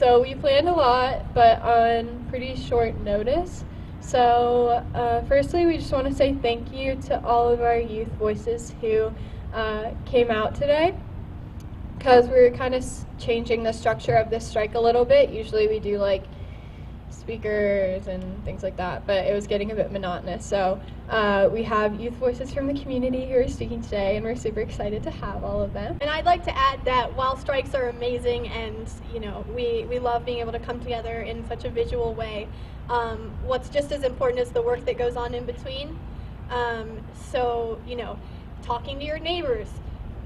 So we planned a lot, but on pretty short notice. So firstly, we just want to say thank you to all of our youth voices who came out today, because we're kind of changing the structure of this strike a little bit. Usually we do like speakers and things like that, but it was getting a bit monotonous. So we have youth voices from the community who are speaking today, and we're super excited to have all of them. And I'd like to add that while strikes are amazing and we love being able to come together in such a visual way, what's just as important is the work that goes on in between. So talking to your neighbors,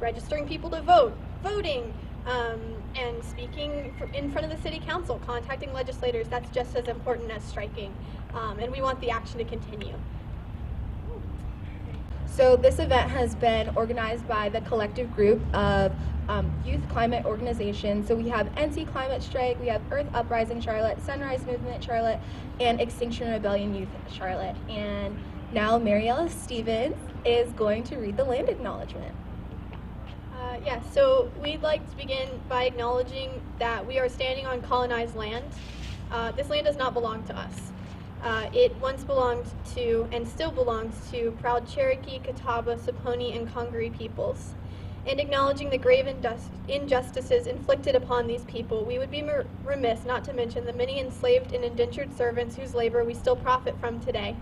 registering people to vote, voting, and speaking in front of the city council, contacting legislators, that's just as important as striking. And we want the action to continue. So this event has been organized by the collective group of youth climate organizations. So we have NC Climate Strike, we have Earth Uprising Charlotte, Sunrise Movement Charlotte, and Extinction Rebellion Youth Charlotte. And now Mariella Stevens is going to read the land acknowledgement. So we'd like to begin by acknowledging that we are standing on colonized land. This land does not belong to us. It once belonged to, and still belongs to, proud Cherokee, Catawba, Saponi, and Congaree peoples. And acknowledging the grave injustices inflicted upon these people, we would be remiss not to mention the many enslaved and indentured servants whose labor we still profit from today.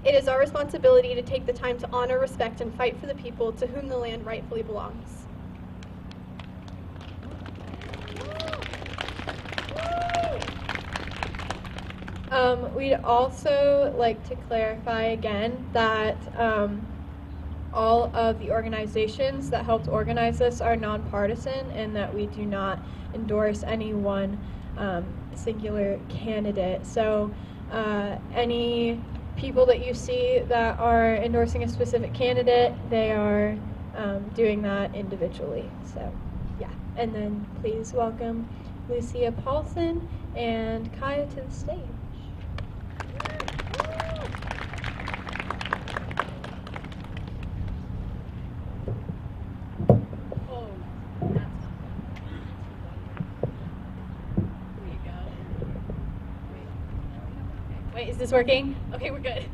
It is our responsibility to take the time to honor, respect, and fight for the people to whom the land rightfully belongs. We'd also like to clarify again that all of the organizations that helped organize this are nonpartisan, and that we do not endorse any one singular candidate. So any people that you see that are endorsing a specific candidate, they are doing that individually. So yeah, and then please welcome Lucia Paulson and Kaya to the stage. Wait, is this working? Okay, we're good.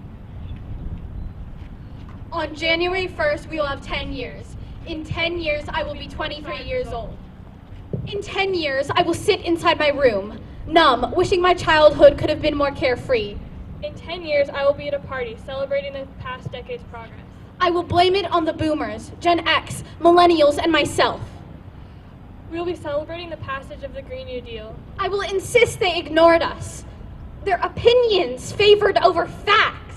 On January 1st, we will have 10 years. In 10 years, I will be 23 years old. In 10 years, I will sit inside my room, numb, wishing my childhood could have been more carefree. In 10 years, I will be at a party celebrating the past decade's progress. I will blame it on the boomers, Gen X, millennials, and myself. We will be celebrating the passage of the Green New Deal. I will insist they ignored us. Their opinions favored over facts.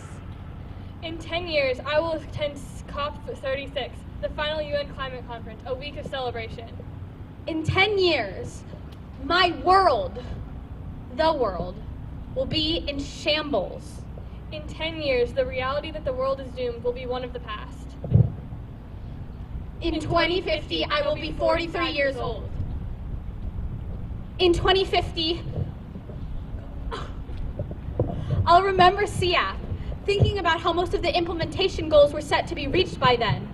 In 10 years, I will attend COP36, the final UN climate conference, a week of celebration. In 10 years, my world, the world, will be in shambles. In 10 years, the reality that the world is doomed will be one of the past. In 2050, I will be 43 years old. In 2050, I'll remember CIAP, thinking about how most of the implementation goals were set to be reached by then.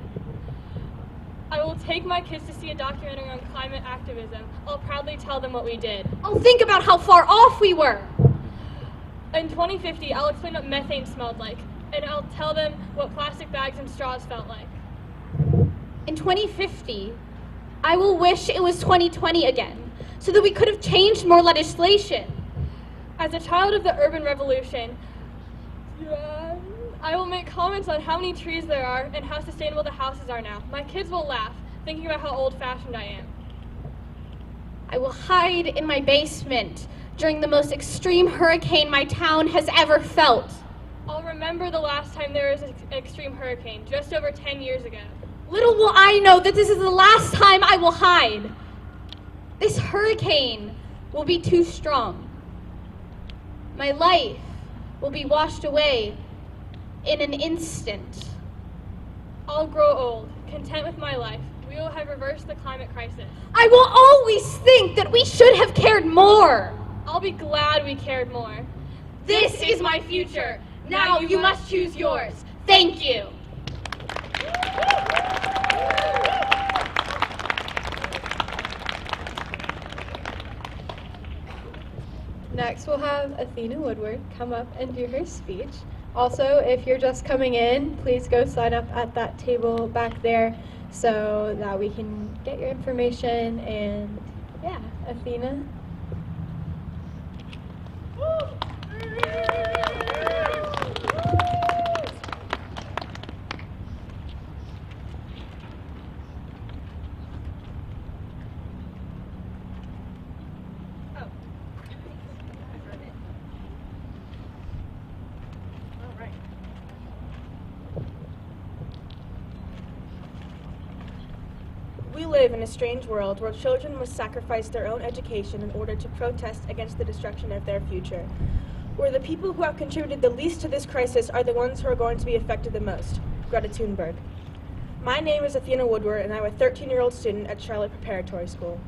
I will take my kids to see a documentary on climate activism. I'll proudly tell them what we did. I'll think about how far off we were. In 2050, I'll explain what methane smelled like, and I'll tell them what plastic bags and straws felt like. In 2050, I will wish it was 2020 again, so that we could have changed more legislation. As a child of the urban revolution, I will make comments on how many trees there are and how sustainable the houses are now. My kids will laugh, thinking about how old-fashioned I am. I will hide in my basement during the most extreme hurricane my town has ever felt. I'll remember the last time there was an extreme hurricane, just over 10 years ago. Little will I know that this is the last time I will hide. This hurricane will be too strong. My life will be washed away in an instant. I'll grow old, content with my life. We will have reversed the climate crisis. I will always think that we should have cared more. I'll be glad we cared more. This is my future. Now you must choose yours. Thank you. Next, we'll have Athena Woodward come up and do her speech. Also, if you're just coming in, please go sign up at that table back there so that we can get your information. And yeah, Athena. We live in a strange world where children must sacrifice their own education in order to protest against the destruction of their future. Where the people who have contributed the least to this crisis are the ones who are going to be affected the most. Greta Thunberg. My name is Athena Woodward, and I'm a 13-year-old student at Charlotte Preparatory School.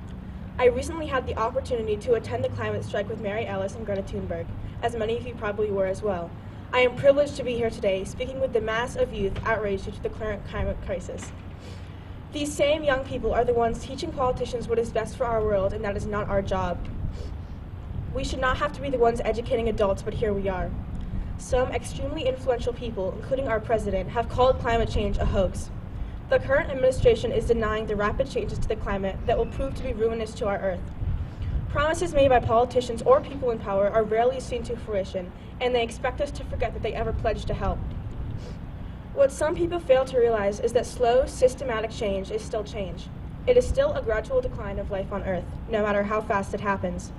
I recently had the opportunity to attend the climate strike with Mary Ellis and Greta Thunberg, as many of you probably were as well. I am privileged to be here today, speaking with the mass of youth outraged due to the current climate crisis. These same young people are the ones teaching politicians what is best for our world, and that is not our job. We should not have to be the ones educating adults, but here we are. Some extremely influential people, including our president, have called climate change a hoax. The current administration is denying the rapid changes to the climate that will prove to be ruinous to our Earth. Promises made by politicians or people in power are rarely seen to fruition, and they expect us to forget that they ever pledged to help. What some people fail to realize is that slow, systematic change is still change. It is still a gradual decline of life on Earth, no matter how fast it happens.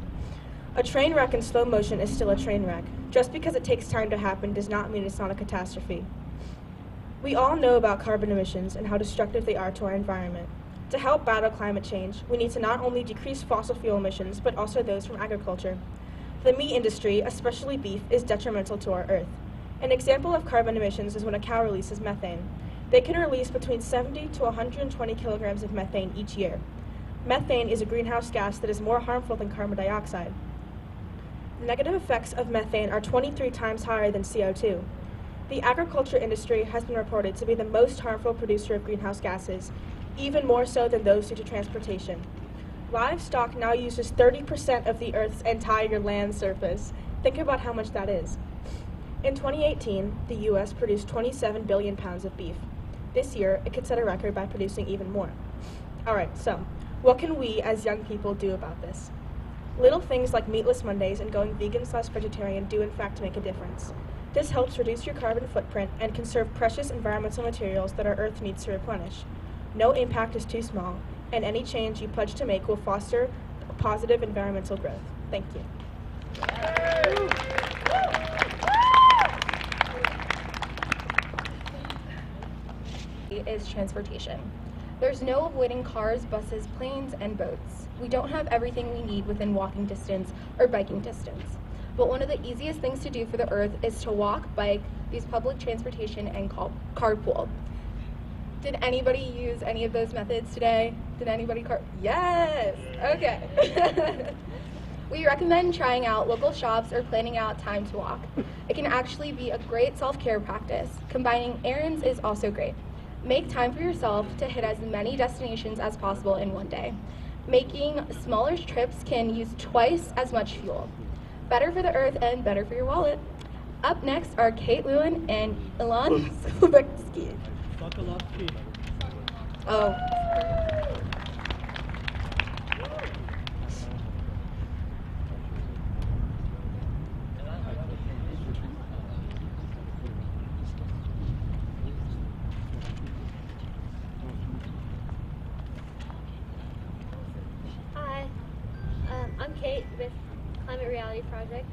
A train wreck in slow motion is still a train wreck. Just because it takes time to happen does not mean it's not a catastrophe. We all know about carbon emissions and how destructive they are to our environment. To help battle climate change, we need to not only decrease fossil fuel emissions, but also those from agriculture. The meat industry, especially beef, is detrimental to our Earth. An example of carbon emissions is when a cow releases methane. They can release between 70 to 120 kilograms of methane each year. Methane is a greenhouse gas that is more harmful than carbon dioxide. The negative effects of methane are 23 times higher than CO2. The agriculture industry has been reported to be the most harmful producer of greenhouse gases, even more so than those due to transportation. Livestock now uses 30% of the Earth's entire land surface. Think about how much that is. In 2018, the U.S. produced 27 billion pounds of beef. This year, it could set a record by producing even more. All right, so what can we as young people do about this? Little things like meatless Mondays and going vegan/vegetarian do in fact make a difference. This helps reduce your carbon footprint and conserve precious environmental materials that our Earth needs to replenish. No impact is too small, and any change you pledge to make will foster positive environmental growth. Thank you. Is transportation. There's no avoiding cars, buses, planes, and boats. We don't have everything we need within walking distance or biking distance. But one of the easiest things to do for the Earth is to walk, bike, use public transportation, and carpool. Did anybody use any of those methods today? Did anybody Yes! Okay. We recommend trying out local shops or planning out time to walk. It can actually be a great self-care practice. Combining errands is also great. Make time for yourself to hit as many destinations as possible in one day. Making smaller trips can use twice as much fuel. Better for the Earth and better for your wallet. Up next are Kate Lewin and Ilan Sobeksky. Oh. Hi, I'm Kate with Climate Reality Project.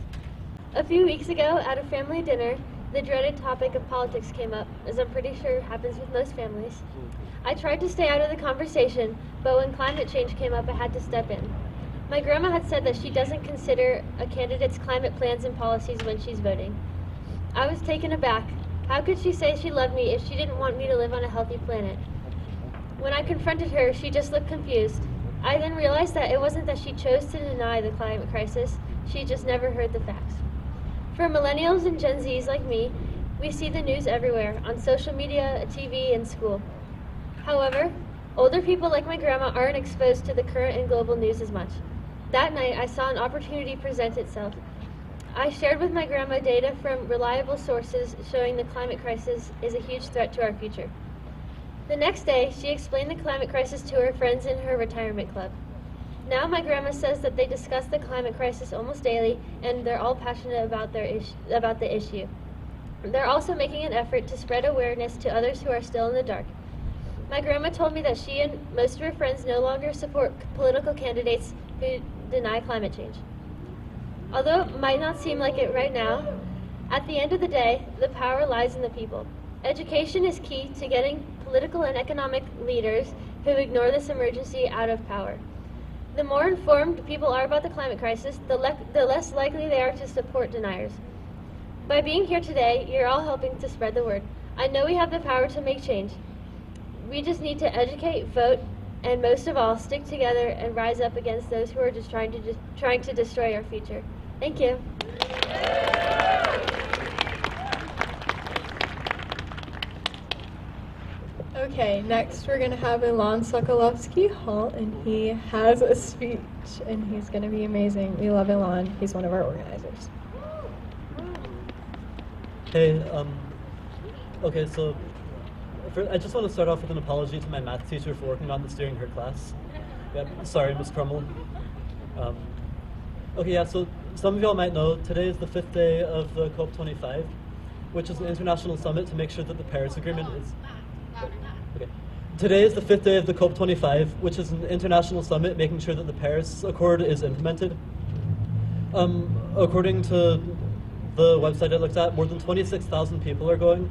A few weeks ago at a family dinner, the dreaded topic of politics came up, as I'm pretty sure happens with most families. I tried to stay out of the conversation, but when climate change came up, I had to step in. My grandma had said that she doesn't consider a candidate's climate plans and policies when she's voting. I was taken aback. How could she say she loved me if she didn't want me to live on a healthy planet? When I confronted her, she just looked confused. I then realized that it wasn't that she chose to deny the climate crisis, she just never heard the facts. For millennials and Gen Zs like me, we see the news everywhere, on social media, TV, and school. However, older people like my grandma aren't exposed to the current and global news as much. That night, I saw an opportunity present itself. I shared with my grandma data from reliable sources showing the climate crisis is a huge threat to our future. The next day, she explained the climate crisis to her friends in her retirement club. Now my grandma says that they discuss the climate crisis almost daily, and they're all passionate about the issue. They're also making an effort to spread awareness to others who are still in the dark. My grandma told me that she and most of her friends no longer support political candidates who deny climate change. Although it might not seem like it right now, at the end of the day, the power lies in the people. Education is key to getting political and economic leaders who ignore this emergency out of power. The more informed people are about the climate crisis, the less likely they are to support deniers. By being here today, you're all helping to spread the word. I know we have the power to make change. We just need to educate, vote, and most of all, stick together and rise up against those who are just trying to destroy our future. Thank you. Okay, next we're going to have Ilan Sokolovsky-Hall, and he has a speech, and he's going to be amazing. We love Ilan. He's one of our organizers. Hey, okay, so I just want to start off with an apology to my math teacher for working on this during her class. Yeah, sorry, Ms. Crummell. Okay, yeah, so some of y'all might know today is the 5th day of the COP25, which is an international summit to make sure that the Paris Agreement is... Okay. Today is the 5th day of the COP25, which is an international summit making sure that the Paris Accord is implemented. According to the website I looked at, more than 26,000 people are going.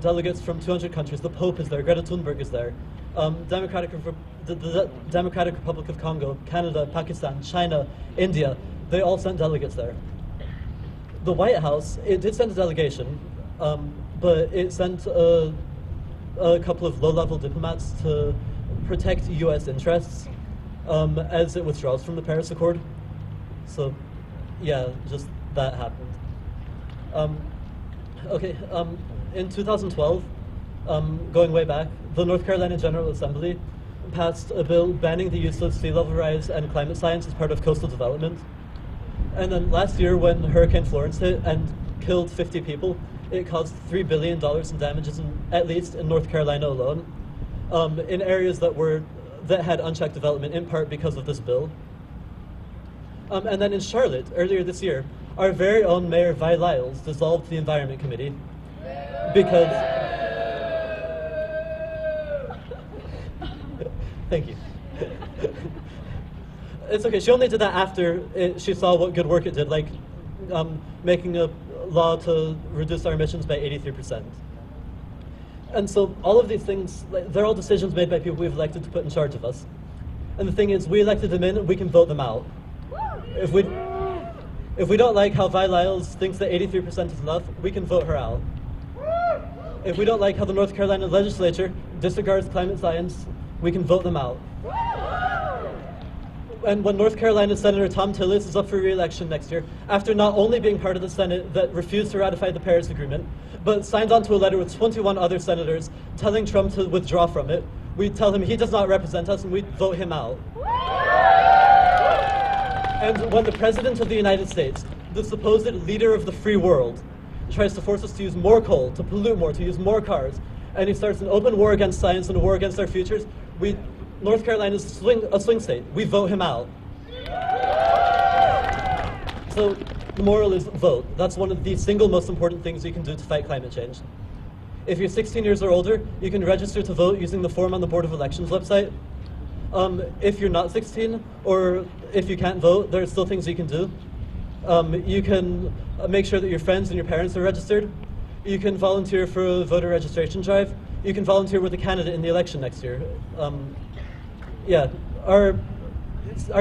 Delegates from 200 countries. The Pope is there. Greta Thunberg is there. The Democratic Republic of Congo, Canada, Pakistan, China, India, they all sent delegates there. The White House, it did send a delegation, but it sent a couple of low-level diplomats to protect U.S. interests as it withdraws from the Paris Accord. So, yeah, just that happened. Okay, in 2012, going way back, the North Carolina General Assembly passed a bill banning the use of sea level rise and climate science as part of coastal development. And then last year, when Hurricane Florence hit and killed 50 people, it caused $3 billion in damages, at least in North Carolina alone, in areas that had unchecked development, in part because of this bill. And then in Charlotte, earlier this year, our very own Mayor Vi Lyles dissolved the Environment Committee because... Thank you. It's okay, she only did that after she saw what good work it did, like making a law to reduce our emissions by 83%. And so all of these things, they're all decisions made by people we've elected to put in charge of us. And the thing is, we elected them in, we can vote them out. If we don't like how Vi Lyles thinks that 83% is enough, we can vote her out. If we don't like how the North Carolina legislature disregards climate science, we can vote them out. And when North Carolina Senator Tom Tillis is up for re-election next year, after not only being part of the Senate that refused to ratify the Paris Agreement, but signed onto a letter with 21 other senators telling Trump to withdraw from it, we tell him he does not represent us and we vote him out. And when the President of the United States, the supposed leader of the free world, tries to force us to use more coal, to pollute more, to use more cars, and he starts an open war against science and a war against our futures, North Carolina's a swing state. We vote him out. So the moral is vote. That's one of the single most important things you can do to fight climate change. If you're 16 years or older, you can register to vote using the form on the Board of Elections website. If you're not 16, or if you can't vote, there are still things you can do. You can make sure that your friends and your parents are registered. You can volunteer for a voter registration drive. You can volunteer with a candidate in the election next year. Yeah, our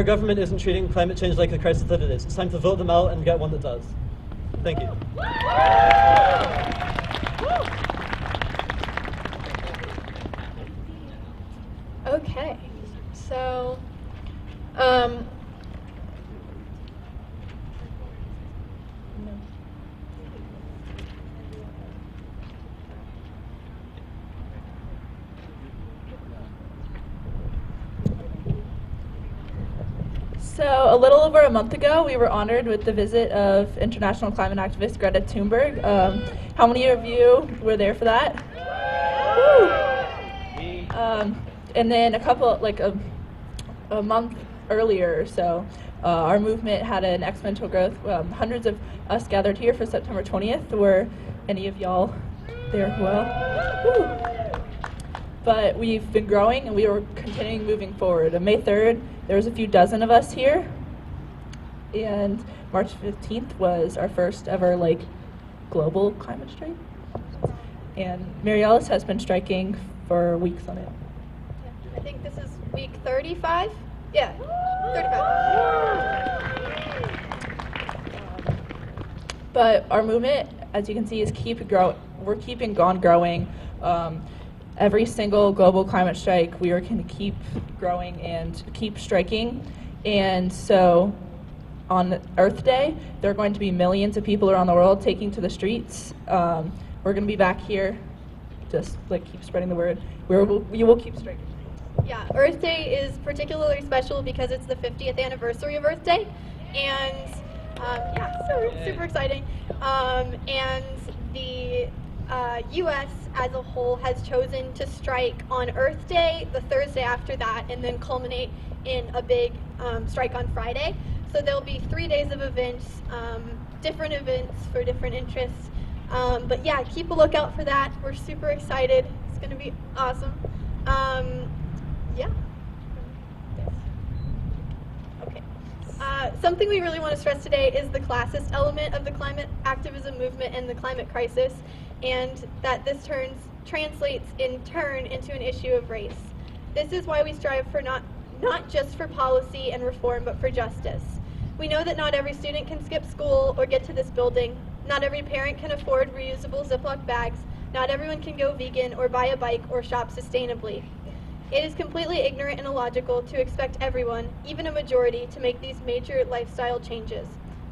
government isn't treating climate change like the crisis that it is. It's time to vote them out and get one that does. Thank you. Okay, so, So a little over a month ago, we were honored with the visit of international climate activist Greta Thunberg. How many of you were there for that? Woo! And then a month earlier or so, our movement had an exponential growth. Hundreds of us gathered here for September 20th. Were any of y'all there as well? Woo! But we've been growing and we are continuing moving forward. On May 3rd, there was a few dozen of us here. And March 15th was our first ever global climate strike. And Mary Ellis has been striking for weeks on it. I think this is week 35? Yeah, 35. But our movement, as you can see, is we're keeping on growing. Every single global climate strike, we are going to keep growing and keep striking. And so on Earth Day, there are going to be millions of people around the world taking to the streets. We're going to be back here, just keep spreading the word. We will keep striking. Yeah, Earth Day is particularly special because it's the 50th anniversary of Earth Day. And super exciting. And the U.S. as a whole has chosen to strike on Earth Day, the Thursday after that, and then culminate in a big strike on Friday. So there'll be 3 days of events, different events for different interests. But yeah, keep a lookout for that. We're super excited. It's going to be awesome. Yeah. Okay. Something we really want to stress today is the classist element of the climate activism movement and the climate crisis, and that this translates in turn into an issue of race. This is why we strive for not just for policy and reform, but for justice. We know that not every student can skip school or get to this building. Not every parent can afford reusable Ziploc bags. Not everyone can go vegan or buy a bike or shop sustainably. It is completely ignorant and illogical to expect everyone, even a majority, to make these major lifestyle changes.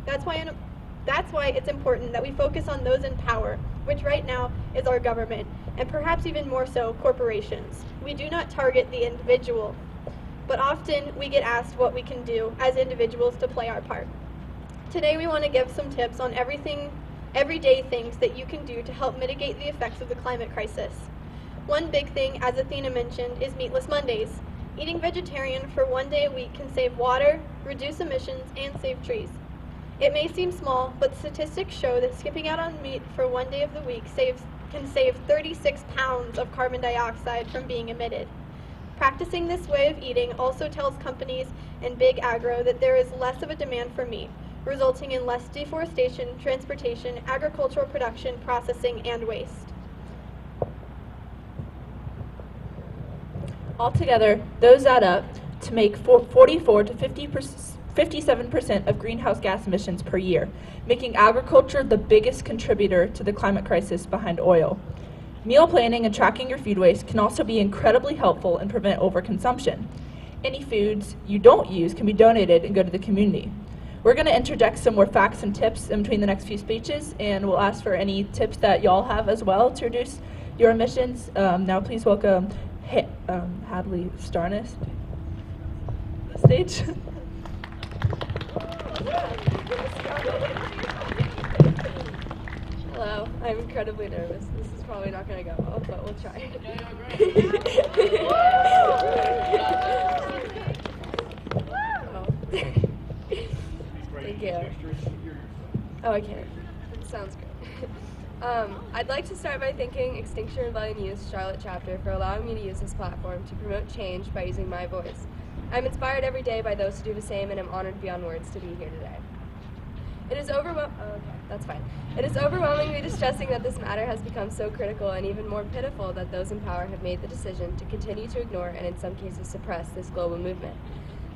That's why it's important that we focus on those in power, which right now is our government, and perhaps even more so, corporations. We do not target the individual, but often we get asked what we can do as individuals to play our part. Today we want to give some tips on everyday things that you can do to help mitigate the effects of the climate crisis. One big thing, as Athena mentioned, is meatless Mondays. Eating vegetarian for 1 day a week can save water, reduce emissions, and save trees. It may seem small, but statistics show that skipping out on meat for 1 day of the week can save 36 pounds of carbon dioxide from being emitted. Practicing this way of eating also tells companies and big agro that there is less of a demand for meat, resulting in less deforestation, transportation, agricultural production, processing, and waste. Altogether, those add up to make 44 to 57% of greenhouse gas emissions per year, making agriculture the biggest contributor to the climate crisis behind oil. Meal planning and tracking your food waste can also be incredibly helpful and prevent overconsumption. Any foods you don't use can be donated and go to the community. We're going to interject some more facts and tips in between the next few speeches, and we'll ask for any tips that y'all have as well to reduce your emissions. Now please welcome Hadley Starness to the stage. Hello, I'm incredibly nervous. This is probably not going to go well, but we'll try. Thank you. Oh, okay. Sounds good. I'd like to start by thanking Extinction Rebellion Youth's Charlotte chapter for allowing me to use this platform to promote change by using my voice. I'm inspired every day by those who do the same, and I'm honored beyond words to be here today. It is overwhelmingly distressing that this matter has become so critical, and even more pitiful that those in power have made the decision to continue to ignore and in some cases suppress this global movement.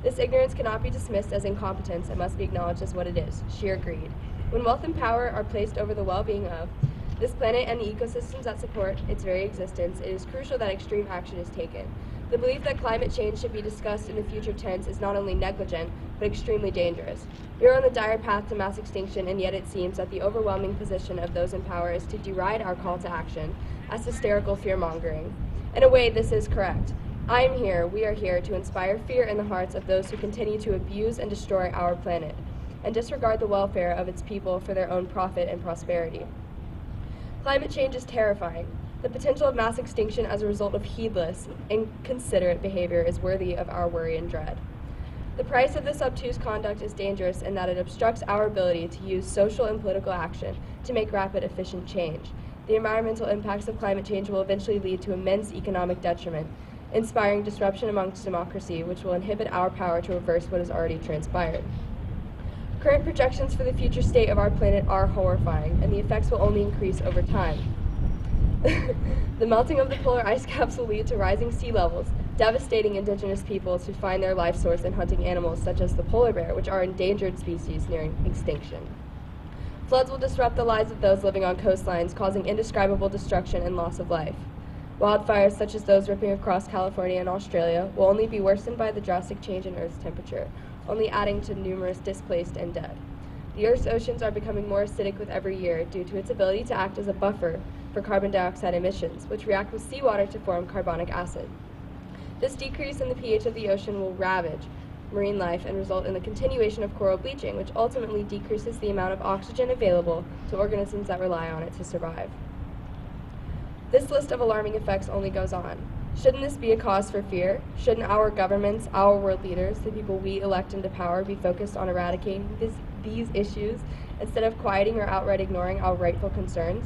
This ignorance cannot be dismissed as incompetence and must be acknowledged as what it is, sheer greed. When wealth and power are placed over the well-being of this planet and the ecosystems that support its very existence, it is crucial that extreme action is taken. The belief that climate change should be discussed in the future tense is not only negligent, but extremely dangerous. We are on the dire path to mass extinction, and yet it seems that the overwhelming position of those in power is to deride our call to action as hysterical fear-mongering. In a way, this is correct. I'm here, we are here to inspire fear in the hearts of those who continue to abuse and destroy our planet and disregard the welfare of its people for their own profit and prosperity. Climate change is terrifying. The potential of mass extinction as a result of heedless, inconsiderate behavior is worthy of our worry and dread. The price of this obtuse conduct is dangerous in that it obstructs our ability to use social and political action to make rapid, efficient change. The environmental impacts of climate change will eventually lead to immense economic detriment, inspiring disruption amongst democracy, which will inhibit our power to reverse what has already transpired. Current projections for the future state of our planet are horrifying, and the effects will only increase over time. The melting of the polar ice caps will lead to rising sea levels, devastating indigenous peoples who find their life source in hunting animals such as the polar bear, which are endangered species nearing extinction. Floods will disrupt the lives of those living on coastlines, causing indescribable destruction and loss of life. Wildfires such as those ripping across California and Australia will only be worsened by the drastic change in Earth's temperature, only adding to numerous displaced and dead. The Earth's oceans are becoming more acidic with every year due to its ability to act as a buffer for carbon dioxide emissions, which react with seawater to form carbonic acid. This decrease in the pH of the ocean will ravage marine life and result in the continuation of coral bleaching, which ultimately decreases the amount of oxygen available to organisms that rely on it to survive. This list of alarming effects only goes on. Shouldn't this be a cause for fear? Shouldn't our governments, our world leaders, the people we elect into power, be focused on eradicating these issues instead of quieting or outright ignoring our rightful concerns?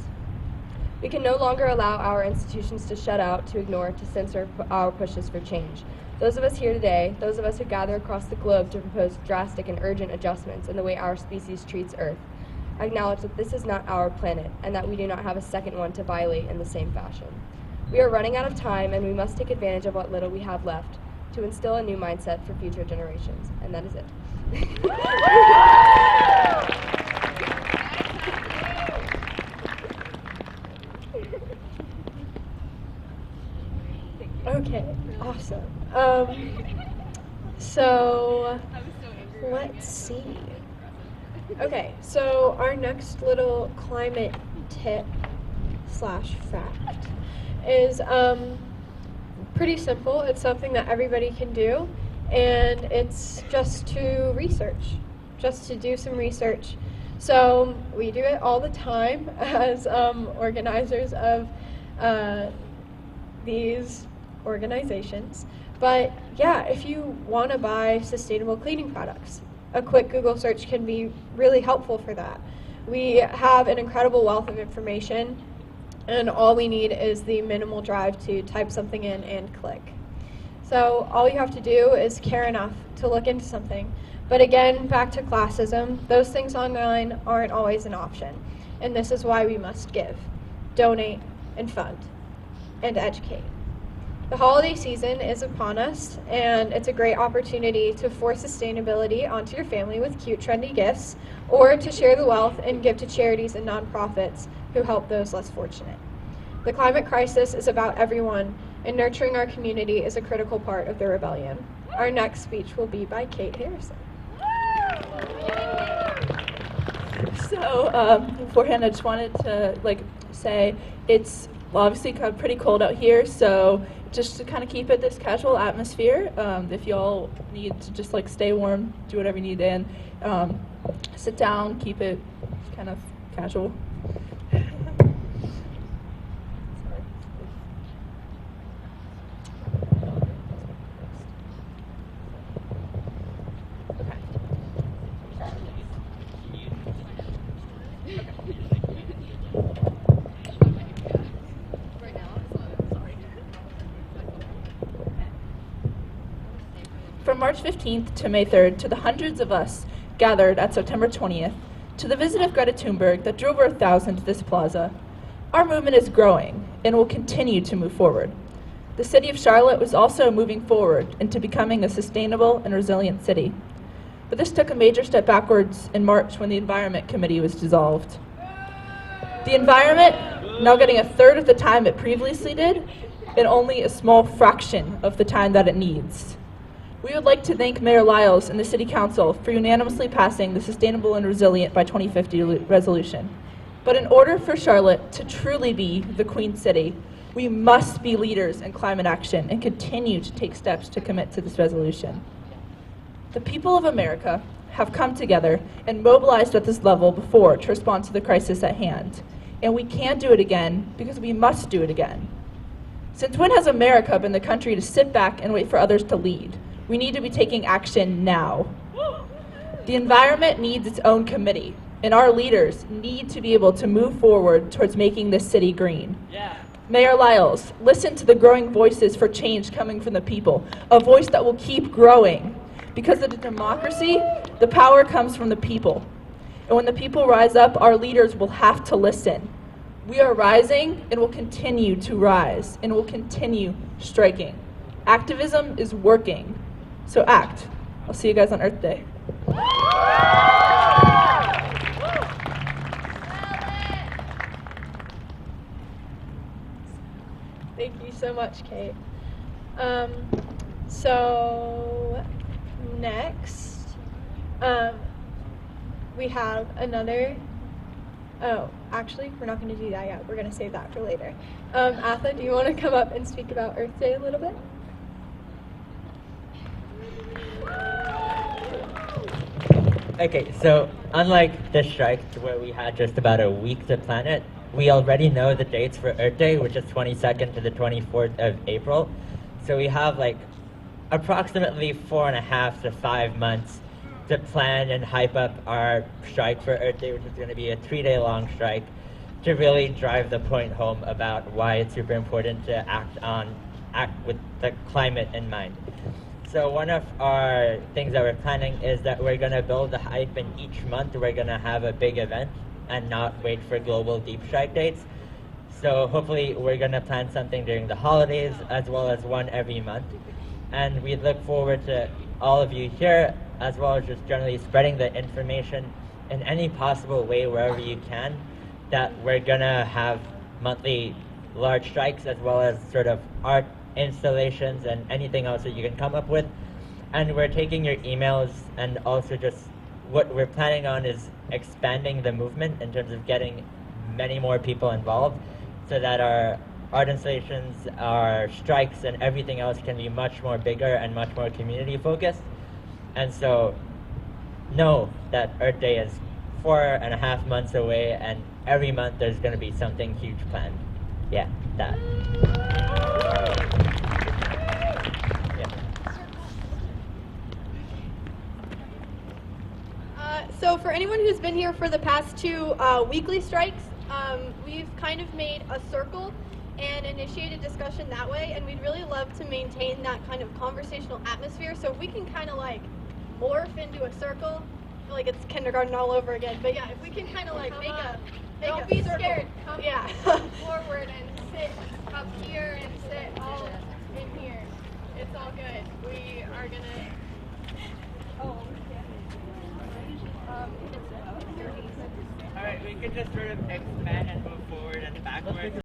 We can no longer allow our institutions to shut out, to ignore, to censor our pushes for change. Those of us here today, those of us who gather across the globe to propose drastic and urgent adjustments in the way our species treats Earth, acknowledge that this is not our planet and that we do not have a second one to violate in the same fashion. We are running out of time and we must take advantage of what little we have left to instill a new mindset for future generations. And that is it. Okay, awesome. So let's see. Okay, so our next little climate tip / fact is pretty simple. It's something that everybody can do, and it's just to research, just to do some research. So we do it all the time as organizers of these organizations. But yeah, if you want to buy sustainable cleaning products, a quick Google search can be really helpful for that. We have an incredible wealth of information, and all we need is the minimal drive to type something in and click. So all you have to do is care enough to look into something. But again, back to classism, those things online aren't always an option. And this is why we must give, donate, and fund, and educate. The holiday season is upon us, and it's a great opportunity to force sustainability onto your family with cute, trendy gifts, or to share the wealth and give to charities and nonprofits who help those less fortunate. The climate crisis is about everyone, and nurturing our community is a critical part of the rebellion. Our next speech will be by Kate Harrison. So beforehand, I just wanted to say it's obviously kind of pretty cold out here, so just to kind of keep it this casual atmosphere, if y'all need to just stay warm, do whatever you need in, sit down, keep it kind of casual. From March 15th to May 3rd, to the hundreds of us gathered at September 20th, to the visit of Greta Thunberg that drew over 1,000 to this plaza, our movement is growing and will continue to move forward. The city of Charlotte was also moving forward into becoming a sustainable and resilient city. But this took a major step backwards in March when the Environment Committee was dissolved. The environment, now getting a third of the time it previously did, and only a small fraction of the time that it needs. We would like to thank Mayor Lyles and the City Council for unanimously passing the Sustainable and Resilient by 2050 resolution. But in order for Charlotte to truly be the Queen City, We must be leaders in climate action and continue to take steps to commit to this resolution. The people of America have come together and mobilized at this level before to respond to the crisis at hand. And we can do it again because we must do it again. Since when has America been the country to sit back and wait for others to lead? We need to be taking action now. The environment needs its own committee, and our leaders need to be able to move forward towards making this city green. Yeah. Mayor Lyles, listen to the growing voices for change coming from the people, a voice that will keep growing. Because of the democracy, the power comes from the people. And when the people rise up, our leaders will have to listen. We are rising and will continue to rise and will continue striking. Activism is working, so act. I'll see you guys on Earth Day. Thank you so much, Kate. So next, we have another. Oh, actually, we're not going to do that yet. We're going to save that for later. Atha, do you want to come up and speak about Earth Day a little bit? Okay, so unlike this strike where we had just about a week to plan it, we already know the dates for Earth Day, which is 22nd to the 24th of April. So we have like approximately 4.5 to 5 months to plan and hype up our strike for Earth Day, which is going to be a 3-day long strike, to really drive the point home about why it's super important to act with the climate in mind. So one of our things that we're planning is that we're going to build the hype, and each month we're going to have a big event and not wait for global deep strike dates. So hopefully we're going to plan something during the holidays as well as one every month. And we look forward to all of you here, as well as just generally spreading the information in any possible way wherever you can, that we're going to have monthly large strikes as well as sort of art installations and anything else that you can come up with. And we're taking your emails, and also just what we're planning on is expanding the movement in terms of getting many more people involved so that our art installations, our strikes, and everything else can be much more bigger and much more community focused. And so know that Earth Day is 4.5 months away, and every month there's going to be something huge planned. Yeah, that. So for anyone who's been here for the past 2 weekly strikes, we've kind of made a circle and initiated discussion that way, and we'd really love to maintain that kind of conversational atmosphere. So if we can kind of like morph into a circle, I feel like it's kindergarten all over again. But yeah, if we can kind of like Don't be circle. scared. Come Yeah. forward and sit up here and sit all in here. It's all good. We are gonna. Oh. All right, we can just sort of expand and move forward and backwards.